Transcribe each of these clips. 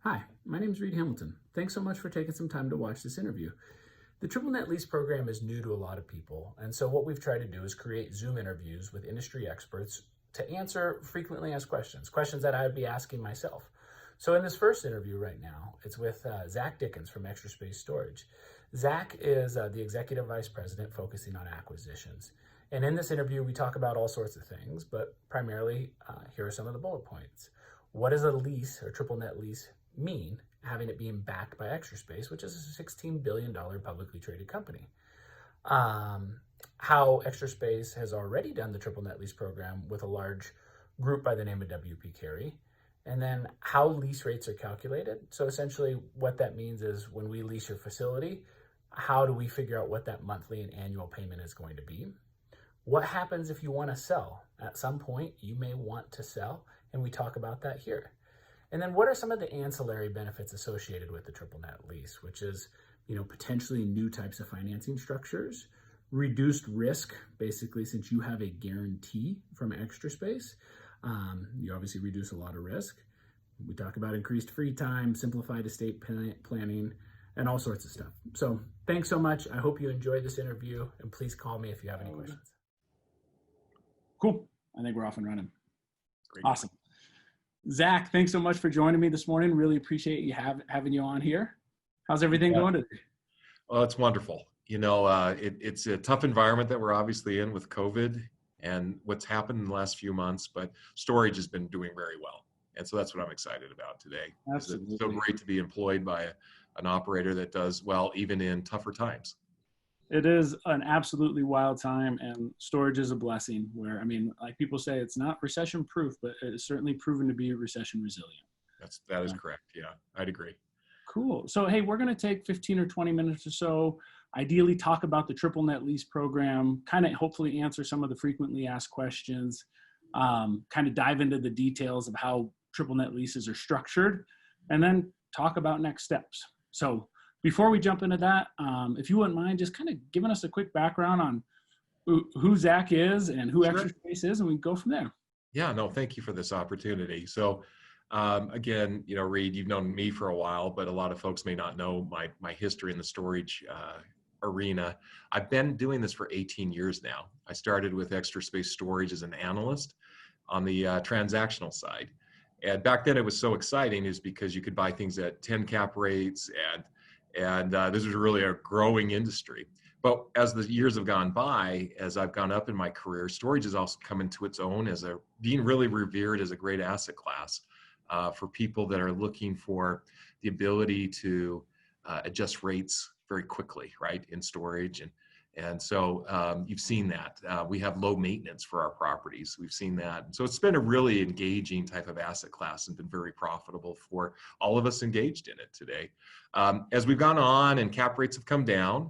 Hi, my name is Reid Hamilton. Thanks so much for taking some time to watch this interview. The Triple Net Lease Program is new to a lot of people, and so what we've tried to do is create Zoom interviews with industry experts to answer frequently asked questions that I would be asking myself. So in this first interview right now, it's with Zach Dickens from Extra Space Storage. Zach is the Executive Vice President focusing on acquisitions. And in this interview, we talk about all sorts of things, but primarily, here are some of the bullet points. What does a lease or triple net lease mean, having it being backed by Extra Space, which is a $16 billion publicly traded company? How Extra Space has already done the triple net lease program with a large group by the name of WP Carey, and then how lease rates are calculated. So essentially what that means is when we lease your facility, how do we figure out what that monthly and annual payment is going to be? What happens if you want to sell? At some point, you may want to sell, and we talk about that here. And then what are some of the ancillary benefits associated with the triple net lease, which is, potentially new types of financing structures, reduced risk, basically, since you have a guarantee from Extra Space. You obviously reduce a lot of risk. We talk about increased free time, simplified estate planning, and all sorts of stuff. So thanks so much. I hope you enjoyed this interview, and please call me if you have any questions. Cool. I think we're off and running. Great. Awesome. Zach, thanks so much for joining me this morning. Really appreciate you having you on here. How's everything going today? Well, it's wonderful. It's a tough environment that we're obviously in with COVID and what's happened in the last few months, but storage has been doing very well. And so that's what I'm excited about today. Absolutely. It's so great to be employed by an operator that does well, even in tougher times. It is an absolutely wild time, and storage is a blessing where, like people say, it's not recession proof, but it's certainly proven to be recession resilient. That is correct. Yeah, I'd agree. Cool. So, hey, we're going to take 15 or 20 minutes or so, ideally talk about the triple net lease program, kind of hopefully answer some of the frequently asked questions, kind of dive into the details of how triple net leases are structured, and then talk about next steps. So before we jump into that, if you wouldn't mind just kind of giving us a quick background on who Zach is and who Extra Space is, and we can go from there. Yeah, no, thank you for this opportunity. So again, Reid, you've known me for a while, but a lot of folks may not know my history in the storage arena. I've been doing this for 18 years now. I started with Extra Space Storage as an analyst on the transactional side. And back then it was so exciting is because you could buy things at 10 cap rates and this was really a growing industry. But as the years have gone by, as I've gone up in my career, storage has also come into its own as being really revered as a great asset class for people that are looking for the ability to adjust rates very quickly, right, in storage. And so you've seen that. We have low maintenance for our properties. We've seen that. And so it's been a really engaging type of asset class and been very profitable for all of us engaged in it today. As we've gone on and cap rates have come down,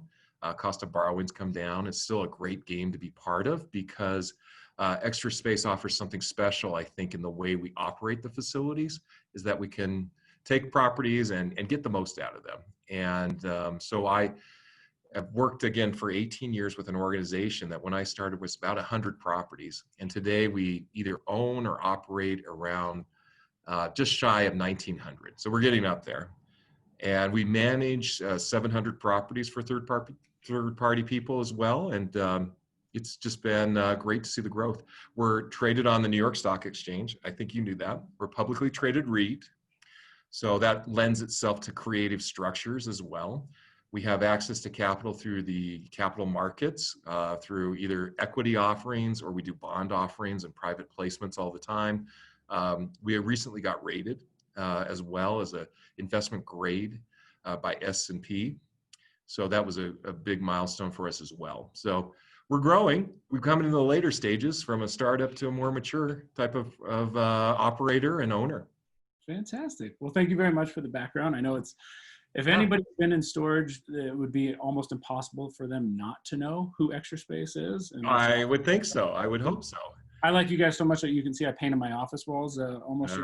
cost of borrowings come down, it's still a great game to be part of because Extra Space offers something special, I think, in the way we operate the facilities, is that we can take properties and get the most out of them. And so I've worked again for 18 years with an organization that when I started was about 100 properties. And today we either own or operate around just shy of 1,900. So we're getting up there. And we manage 700 properties for third-party people as well. And it's just been great to see the growth. We're traded on the New York Stock Exchange. I think you knew that. We're publicly traded REIT. So that lends itself to creative structures as well. We have access to capital through the capital markets, through either equity offerings or we do bond offerings and private placements all the time. We recently got rated as well as an investment grade by S&P. So that was a big milestone for us as well. So we're growing. We've come into the later stages from a startup to a more mature type of operator and owner. Fantastic. Well, thank you very much for the background. I know if anybody's been in storage, it would be almost impossible for them not to know who Extra Space is. And I would think so. I would hope so. I like you guys so much that you can see I painted my office walls almost.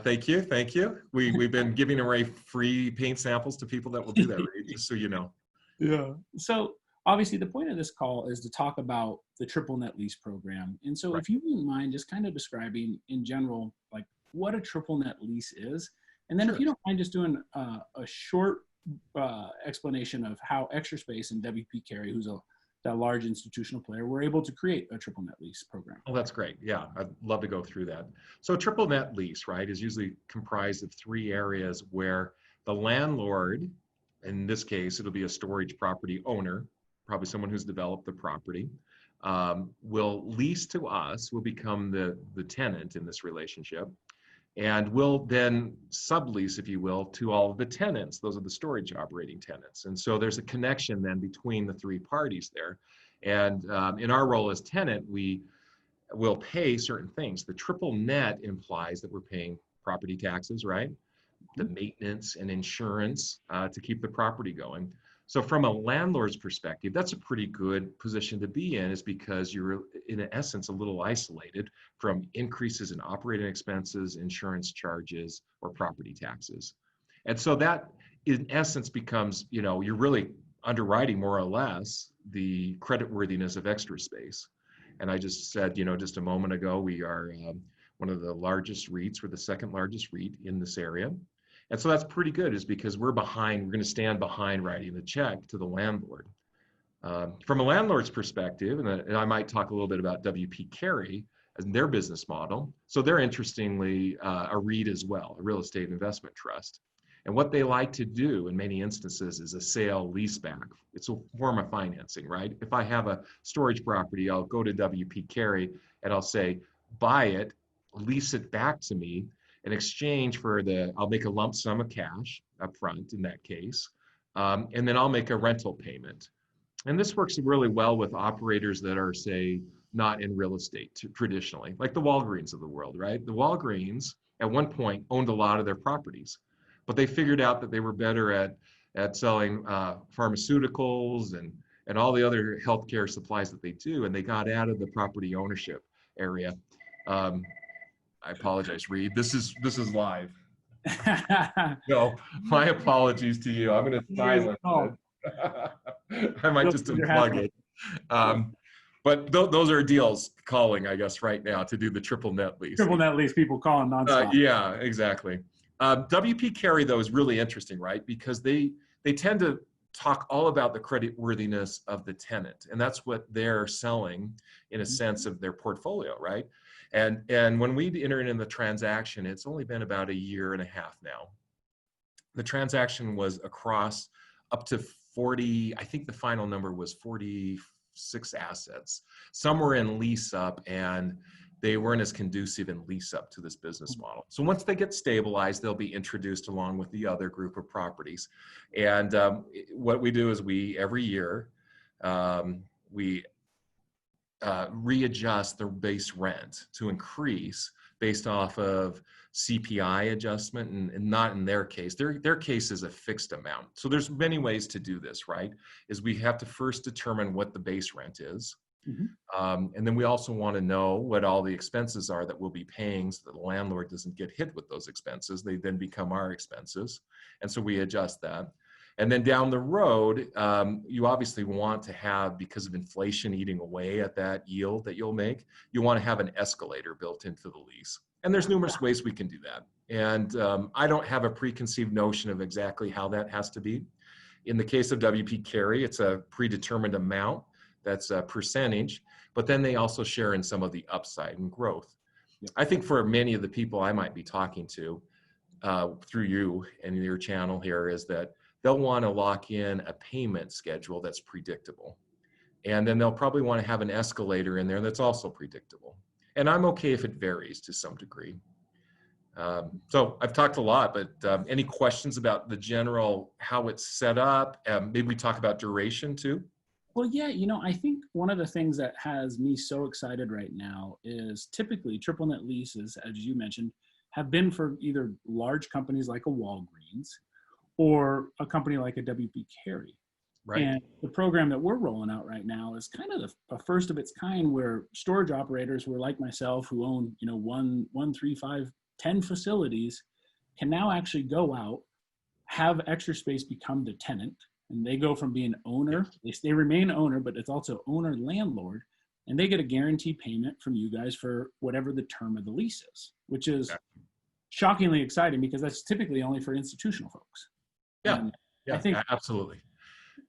Thank you. Thank you. We've been giving away free paint samples to people that will do that, right? Just so you know. Yeah. So obviously the point of this call is to talk about the triple net lease program. And so if you wouldn't mind just kind of describing in general, like what a triple net lease is And then Sure. if you don't mind just doing a short explanation of how Extra Space and WP Carey, who's that large institutional player, were able to create a triple net lease program. Oh, that's great. Yeah, I'd love to go through that. So triple net lease, right, is usually comprised of 3 areas where the landlord, in this case, it'll be a storage property owner, probably someone who's developed the property, will lease to us, will become the tenant in this relationship, and will then sublease, if you will, to all of the tenants. Those are the storage operating tenants. And so there's a connection then between the 3 parties there. And in our role as tenant, we will pay certain things. The triple net implies that we're paying property taxes, right? The maintenance and insurance to keep the property going. So from a landlord's perspective, that's a pretty good position to be in, is because you're in essence a little isolated from increases in operating expenses, insurance charges, or property taxes. And so that in essence becomes, you're really underwriting more or less the creditworthiness of Extra Space. And I just said, just a moment ago, we are one of the largest REITs. We're the 2nd largest REIT in this area. And so that's pretty good, is because we're going to stand behind writing the check to the landlord. From a landlord's perspective, and I might talk a little bit about WP Carey and their business model. So they're interestingly a REIT as well, a real estate investment trust. And what they like to do in many instances is a sale leaseback. It's a form of financing, right? If I have a storage property, I'll go to WP Carey and I'll say, buy it, lease it back to me, in exchange for I'll make a lump sum of cash up front in that case, and then I'll make a rental payment. And this works really well with operators that are, say, not in real estate traditionally, like the Walgreens of the world, right? The Walgreens at one point owned a lot of their properties, but they figured out that they were better at selling pharmaceuticals and all the other healthcare supplies that they do, and they got out of the property ownership area. I apologize, Reid. This is live. No, my apologies to you. I'm going to silence it. I might just unplug it. But those are deals calling, I guess, right now to do the triple net lease. Triple net lease, people calling nonstop. Yeah, exactly. WP Carey, though, is really interesting, right? Because they tend to talk all about the creditworthiness of the tenant, and that's what they're selling in a sense of their portfolio, right? And when we entered in the transaction, it's only been about 1.5 years now. The transaction was across up to 40, I think the final number was 46 assets. Some were in lease up, and they weren't as conducive in lease up to this business model. So once they get stabilized, they'll be introduced along with the other group of properties. And what we do is every year, we readjust their base rent to increase based off of CPI adjustment, and not in their case. Their case is a fixed amount. So there's many ways to do this, right? Is we have to first determine what the base rent is. And then we also want to know what all the expenses are that we'll be paying, so that the landlord doesn't get hit with those expenses. They then become our expenses. And so we adjust that. And then down the road, you obviously want to have, because of inflation eating away at that yield that you'll make, you want to have an escalator built into the lease. And there's numerous ways we can do that. And I don't have a preconceived notion of exactly how that has to be. In the case of WP Carey, it's a predetermined amount. That's a percentage. But then they also share in some of the upside and growth. Yep. I think for many of the people I might be talking to through you and your channel here is that they'll want to lock in a payment schedule that's predictable. And then they'll probably want to have an escalator in there that's also predictable. And I'm okay if it varies to some degree. So I've talked a lot, but any questions about the general, how it's set up? Maybe we talk about duration too? Well, yeah, I think one of the things that has me so excited right now is typically triple net leases, as you mentioned, have been for either large companies like a Walgreens or a company like a WP Carey. Right. And the program that we're rolling out right now is kind of a first of its kind, where storage operators who are like myself, who own, 1, 3, 5, 10 facilities, can now actually go out, have Extra Space become the tenant, and they go from being owner, they remain owner, but it's also owner landlord, and they get a guaranteed payment from you guys for whatever the term of the lease is, which is shockingly exciting because that's typically only for institutional folks. Yeah, And yeah, I think absolutely.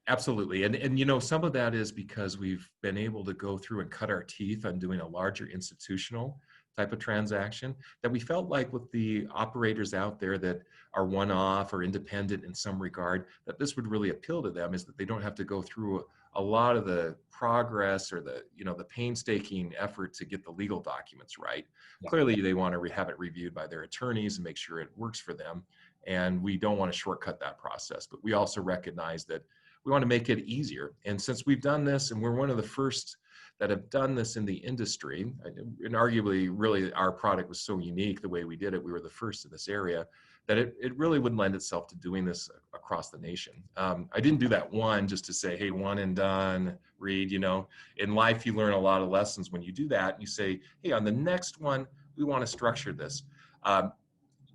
Absolutely. And you know, some of that is because we've been able to go through and cut our teeth on doing a larger institutional type of transaction, that we felt like with the operators out there that are one-off or independent in some regard, that this would really appeal to them, is that they don't have to go through a lot of the progress or the, you know, the painstaking effort to get the legal documents right. Yeah. Clearly they want to have it reviewed by their attorneys and make sure it works for them. And we don't want to shortcut that process, but we also recognize that we want to make it easier. And since we've done this, and we're one of the first that have done this in the industry, and arguably really our product was so unique the way we did it, we were the first in this area, that it really would lend itself to doing this across the nation. I didn't do that one just to say, hey, one and done, Reid. You know, in life you learn a lot of lessons when you do that, and you say, hey, on the next one, we want to structure this.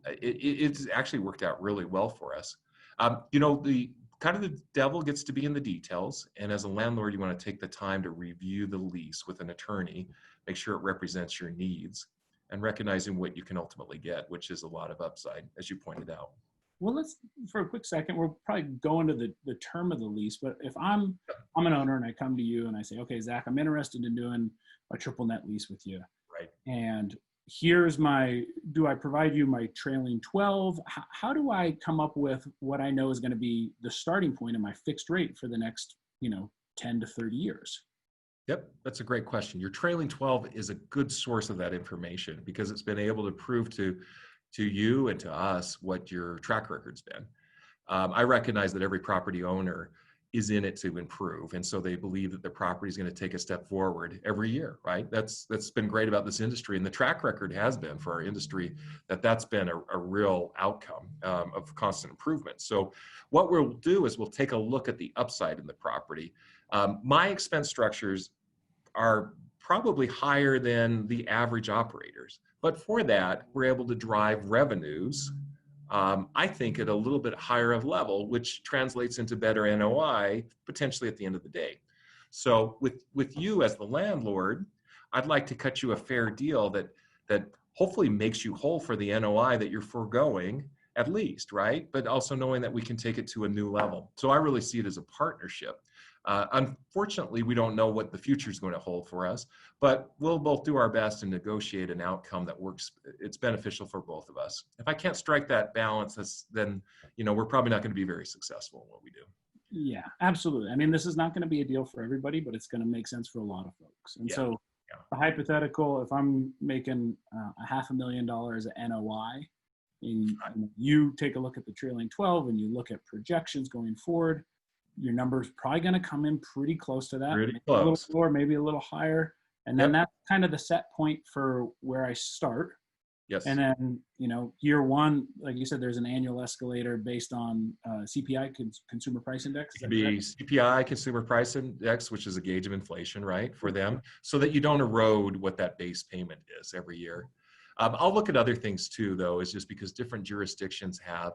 It's actually worked out really well for us. You know, the devil gets to be in the details. And as a landlord, you want to take the time to review the lease with an attorney, make sure it represents your needs, and recognizing what you can ultimately get, which is a lot of upside, as you pointed out. Well, let's, for a quick second, we'll probably go into the term of the lease, but if I'm an owner and I come to you and I say, okay, Zach, I'm interested in doing a triple net lease with you. Right. And here's do I provide you my trailing 12? How do I come up with what I know is going to be the starting point of my fixed rate for the next, 10 to 30 years? Yep, that's a great question. Your trailing 12 is a good source of that information because it's been able to prove to you and to us what your track record's been. I recognize that every property owner is in it to improve, and so they believe that the property is going to take a step forward every year, right? That's been great about this industry, and the track record has been for our industry that's been a real outcome of constant improvement. So what we'll do is we'll take a look at the upside in the property. My expense structures are probably higher than the average operators, but for that, we're able to drive revenues, I think, at a little bit higher of level, which translates into better NOI potentially at the end of the day. So with you as the landlord, I'd like to cut you a fair deal that hopefully makes you whole for the NOI that you're foregoing, at least, right? But also knowing that we can take it to a new level. So I really see it as a partnership. Unfortunately, we don't know what the future is going to hold for us, but we'll both do our best and negotiate an outcome that works. It's beneficial for both of us. If I can't strike that balance, then we're probably not going to be very successful in what we do. Yeah, absolutely. I mean, this is not going to be a deal for everybody, but it's going to make sense for a lot of folks. And so the hypothetical, if I'm making $500,000 of NOI, and you take a look at the trailing 12 and you look at projections going forward, your number's probably going to come in pretty close to that. Pretty maybe close. A little lower, maybe a little higher. And then that's kind of the set point for where I start. Yes. And then, year one, like you said, there's an annual escalator based on CPI, Consumer Price Index. It could be CPI, Consumer Price Index, which is a gauge of inflation, right, for them, so that you don't erode what that base payment is every year. I'll look at other things too, though, is just because different jurisdictions have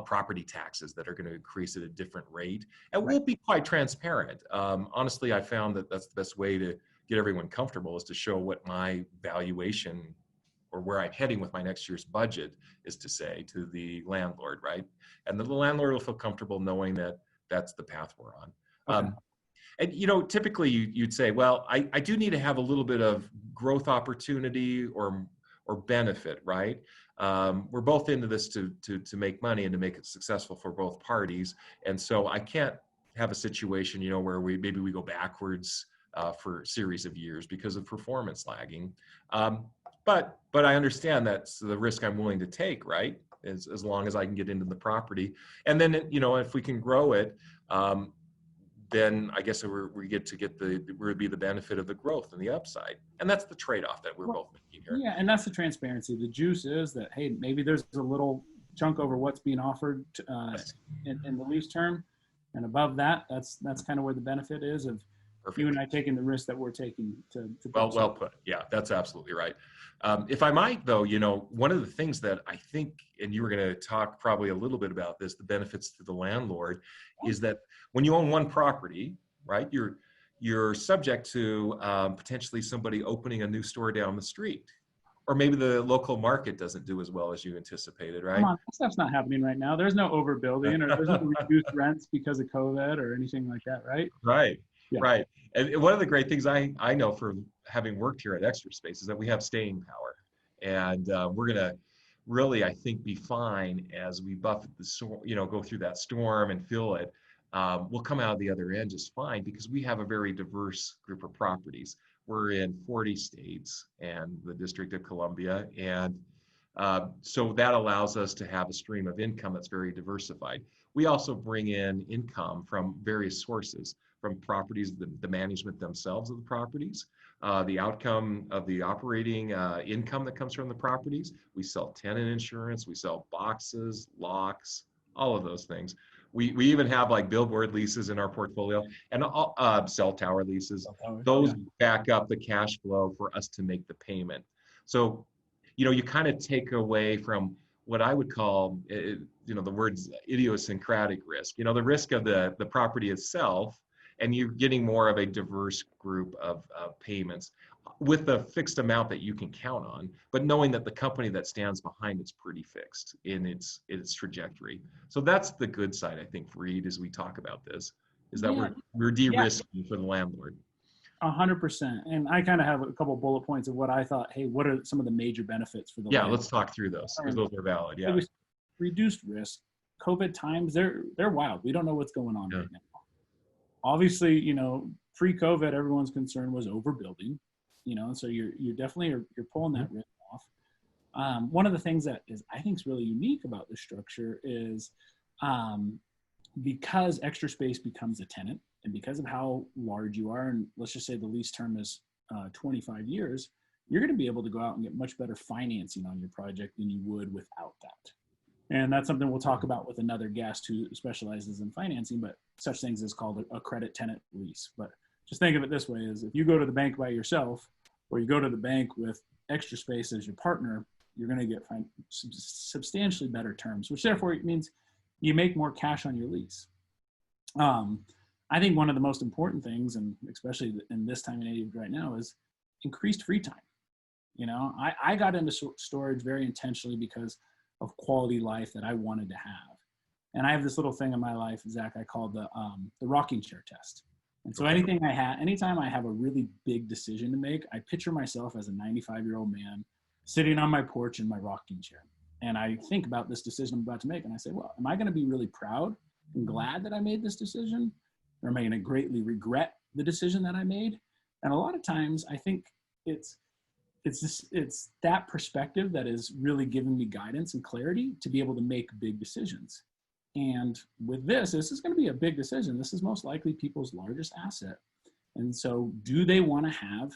property taxes that are going to increase at a different rate. And we'll be quite transparent. Honestly, I found that that's the best way to get everyone comfortable, is to show what my valuation or where I'm heading with my next year's budget is to say to the landlord, right? And the landlord will feel comfortable knowing that that's the path we're on. Okay. And typically you'd say, well, I do need to have a little bit of growth opportunity or benefit, right? We're both into this to make money and to make it successful for both parties. And so I can't have a situation, where maybe we go backwards for a series of years because of performance lagging. But I understand that's the risk I'm willing to take, right? As long as I can get into the property. And then, if we can grow it, then I guess we get the benefit of the growth and the upside. And that's the trade-off that we're both making here. Yeah, and that's the transparency. The juice is that, hey, maybe there's a little chunk over what's being offered in the lease term. And above that, that's kind of where the benefit is of Perfect. You and I taking the risk that we're taking to well put. Yeah, that's absolutely right. If I might, though, one of the things that I think, and you were going to talk probably a little bit about this, the benefits to the landlord, is that when you own one property, right, you're subject to potentially somebody opening a new store down the street. or maybe the local market doesn't do as well as you anticipated, Come right? on, that stuff's not happening right now. There's no overbuilding or there's no reduced rents because of COVID or anything like that, right? Right, Yeah. right. And one of the great things I know from having worked here at Extra Space is that we have staying power. And we're going to really, I think, be fine as we buffet the storm, go through that storm and feel it. We'll come out the other end just fine because we have a very diverse group of properties. We're in 40 states and the District of Columbia. And so that allows us to have a stream of income that's very diversified. We also bring in income from various sources, from properties, the management themselves of the properties, the outcome of the operating income that comes from the properties. We sell tenant insurance, we sell boxes, locks, all of those things. We even have like billboard leases in our portfolio and cell tower leases. Those back up the cash flow for us to make the payment. So, you kind of take away from what I would call, the words idiosyncratic risk, the risk of the property itself, and you're getting more of a diverse group of payments with a fixed amount that you can count on, but knowing that the company that stands behind it's pretty fixed in its trajectory. So that's the good side, I think, Reid, as we talk about this, is that we're de-risking for the landlord. 100%. And I kind of have a couple bullet points of what I thought, hey, what are some of the major benefits for the landlord? Let's talk through those because those are valid. Yeah. Reduced risk. COVID times, they're wild. We don't know what's going on right now. Obviously, pre-COVID, everyone's concern was overbuilding, so you're definitely you're pulling that risk off. One of the things that I think is really unique about this structure is because Extra Space becomes a tenant, and because of how large you are, and let's just say the lease term is 25 years, you're going to be able to go out and get much better financing on your project than you would without that. And that's something we'll talk about with another guest who specializes in financing, but such things is called a credit tenant lease. But just think of it this way, is if you go to the bank by yourself, or you go to the bank with Extra Space as your partner, you're going to get substantially better terms, which therefore means you make more cash on your lease. I think one of the most important things, and especially in this time and age right now, is increased free time. I got into storage very intentionally because of quality life that I wanted to have. And I have this little thing in my life, Zach, I call the rocking chair test. And so anytime I have a really big decision to make, I picture myself as a 95-year-old man sitting on my porch in my rocking chair. And I think about this decision I'm about to make, and I say, well, am I going to be really proud and glad that I made this decision? Or am I going to greatly regret the decision that I made? And a lot of times I think it's that perspective that is really giving me guidance and clarity to be able to make big decisions. And with this is going to be a big decision. This is most likely people's largest asset. And so do they want to have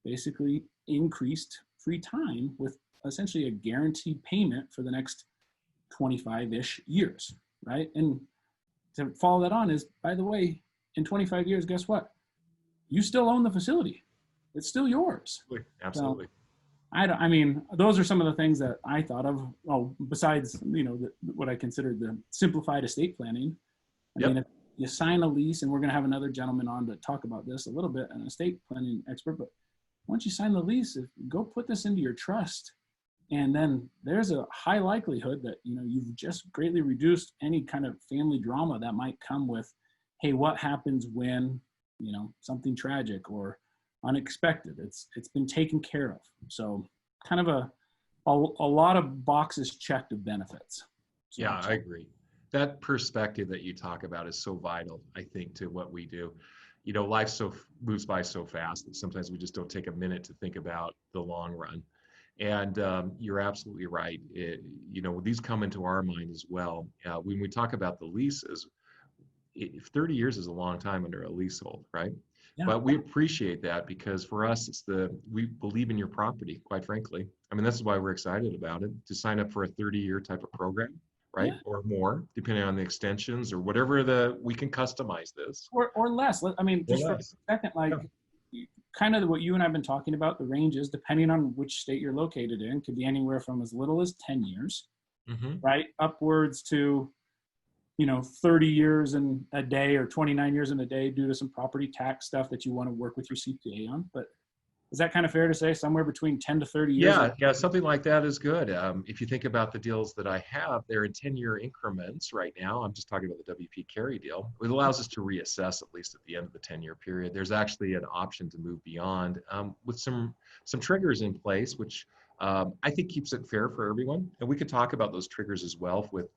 basically increased free time with essentially a guaranteed payment for the next 25-ish years, right? And to follow that on is, by the way, in 25 years, guess what? You still own the facility. It's still yours. Absolutely. So, those are some of the things that I thought of. Oh, besides, what I considered the simplified estate planning. I mean, if you sign a lease, and we're going to have another gentleman on to talk about this a little bit, an estate planning expert, but once you sign the lease, go put this into your trust. And then there's a high likelihood that, you've just greatly reduced any kind of family drama that might come with, hey, what happens when, something tragic or unexpected? It's been taken care of. So kind of a lot of boxes checked of benefits. So I agree. That perspective that you talk about is so vital, I think, to what we do. Life moves by so fast that sometimes we just don't take a minute to think about the long run. And you're absolutely right. These come into our mind as well. When we talk about the leases, 30 years is a long time under a leasehold, right? Yeah. But we appreciate that because for us, we believe in your property, quite frankly. This is why we're excited about it, to sign up for a 30-year type of program, right? Yeah. Or more, depending on the extensions or whatever we can customize this. Or less. For a second, kind of what you and I have been talking about, the ranges, depending on which state you're located in, could be anywhere from as little as 10 years, right? Upwards to, 30 years in a day or 29 years in a day due to some property tax stuff that you want to work with your CPA on. But Is that kind of fair to say, somewhere between 10 to 30 years? Yeah, something like that is good. If you think about the deals that I have, they're in 10-year increments right now. I'm just talking about the WP Carey deal. It allows us to reassess at least at the end of the 10-year period. There's actually an option to move beyond with some triggers in place, which I think keeps it fair for everyone. And we could talk about those triggers as well with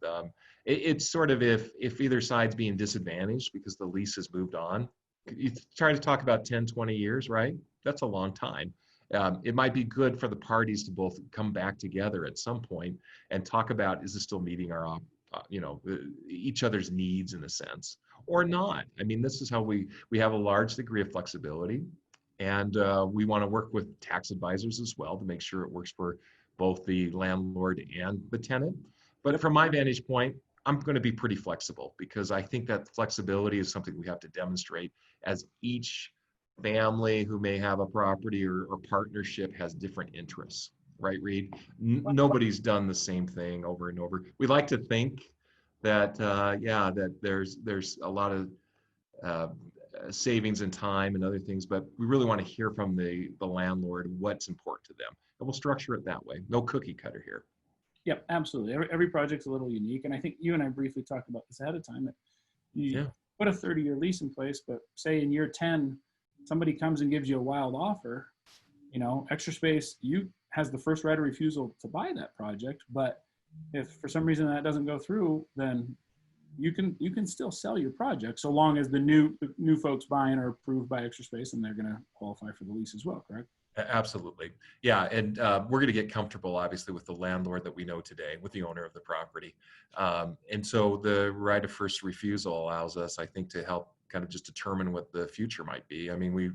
it's sort of if either side's being disadvantaged because the lease has moved on. You try to talk about 10, 20 years, right? That's a long time. It might be good for the parties to both come back together at some point and talk about, is this still meeting our, each other's needs in a sense or not? I mean, this is how we have a large degree of flexibility, and we want to work with tax advisors as well to make sure it works for both the landlord and the tenant. But from my vantage point, I'm going to be pretty flexible because I think that flexibility is something we have to demonstrate as each family who may have a property or partnership has different interests, right, Reid? Nobody's done the same thing over and over. We like to think that, that there's a lot of savings in time and other things, but we really want to hear from the landlord what's important to them. And we'll structure it that way. No cookie cutter here. Yep, absolutely. Every project's a little unique. And I think you and I briefly talked about this ahead of time. That you put a 30-year lease in place, but say in year 10, somebody comes and gives you a wild offer, Extra Space, you has the first right of refusal to buy that project. But if for some reason that doesn't go through, then you can still sell your project so long as the new folks buying are approved by Extra Space and they're going to qualify for the lease as well, correct? Absolutely. Yeah. And we're going to get comfortable, obviously, with the landlord that we know today, with the owner of the property. And so the right of first refusal allows us, I think, to help kind of just determine what the future might be. I mean, we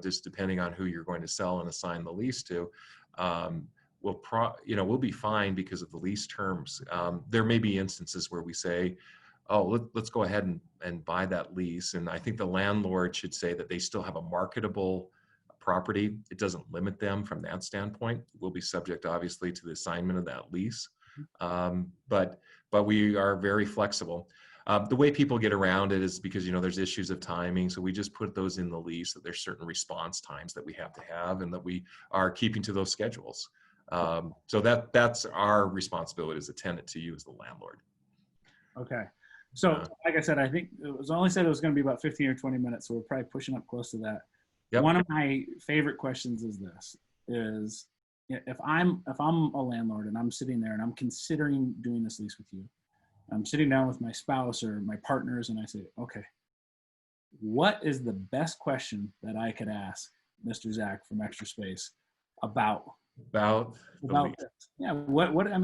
just depending on who you're going to sell and assign the lease to, we'll be fine because of the lease terms. There may be instances where we say, oh, let's go ahead and buy that lease. And I think the landlord should say that they still have a marketable property. It doesn't limit them from that standpoint. We'll be subject, obviously, to the assignment of that lease. But we are very flexible. The way people get around it is because, there's issues of timing. So we just put those in the lease that there's certain response times that we have to have and that we are keeping to those schedules. So that's our responsibility as a tenant to you as the landlord. Okay. So like I said, I think it was only said it was going to be about 15 or 20 minutes. So we're probably pushing up close to that. Yep. One of my favorite questions is this: if I'm a landlord and I'm sitting there and I'm considering doing this lease with you, I'm sitting down with my spouse or my partners and I say, okay, what is the best question that I could ask Mr. Zach from Extra Space about this? Yeah. What am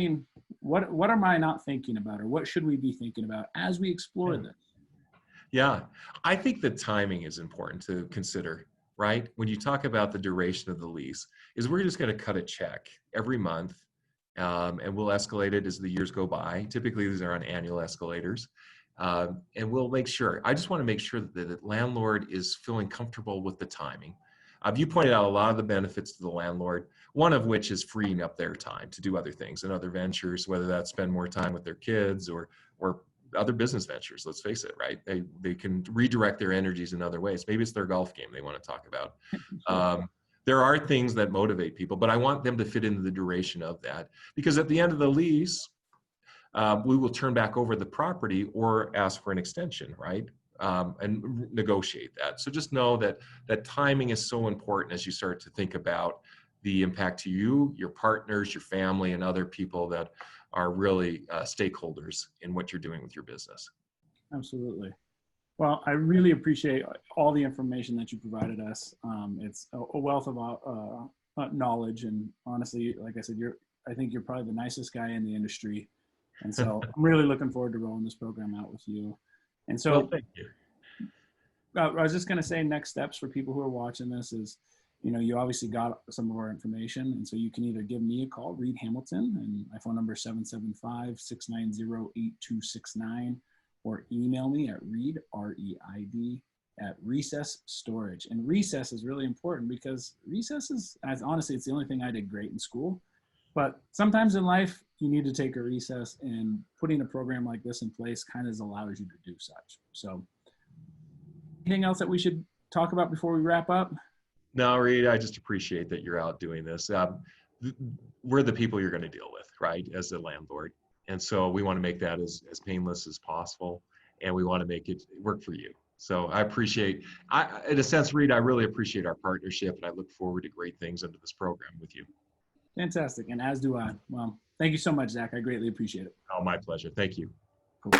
I not thinking about, or what should we be thinking about as we explore this? Yeah, I think the timing is important to consider. Right? When you talk about the duration of the lease, is we're just going to cut a check every month and we'll escalate it as the years go by. Typically, these are on annual escalators. And we'll make sure, I just want to make sure that the landlord is feeling comfortable with the timing. You pointed out a lot of the benefits to the landlord, one of which is freeing up their time to do other things and other ventures, whether that's spend more time with their kids or other business ventures. Let's face it, right? They can redirect their energies in other ways. Maybe it's their golf game they want to talk about. There are things that motivate people, but I want them to fit into the duration of that, because at the end of the lease, we will turn back over the property or ask for an extension, right? And negotiate that. So just know that timing is so important as you start to think about the impact to you, your partners, your family, and other people that are really stakeholders in what you're doing with your business. Absolutely. Well, I really appreciate all the information that you provided us. It's a wealth of knowledge, and honestly, like I said, I think you're probably the nicest guy in the industry, and so I'm really looking forward to rolling this program out with you. And so, thank you. I was just going to say, next steps for people who are watching this is, you obviously got some of our information, and so you can either give me a call, Reid Hamilton, and my phone number is 775-690-8269, or email me at Reid, R-E-I-D, at Recess Storage. And recess is really important because recess is, honestly, it's the only thing I did great in school. But sometimes in life, you need to take a recess, and putting a program like this in place kind of allows you to do such. So anything else that we should talk about before we wrap up? No, Reid, I just appreciate that you're out doing this. We're the people you're going to deal with, right, as a landlord. And so we want to make that as painless as possible, and we want to make it work for you. So I appreciate, in a sense, Reid, I really appreciate our partnership, and I look forward to great things into this program with you. Fantastic, and as do I. Well, thank you so much, Zach. I greatly appreciate it. Oh, my pleasure. Thank you. Cool.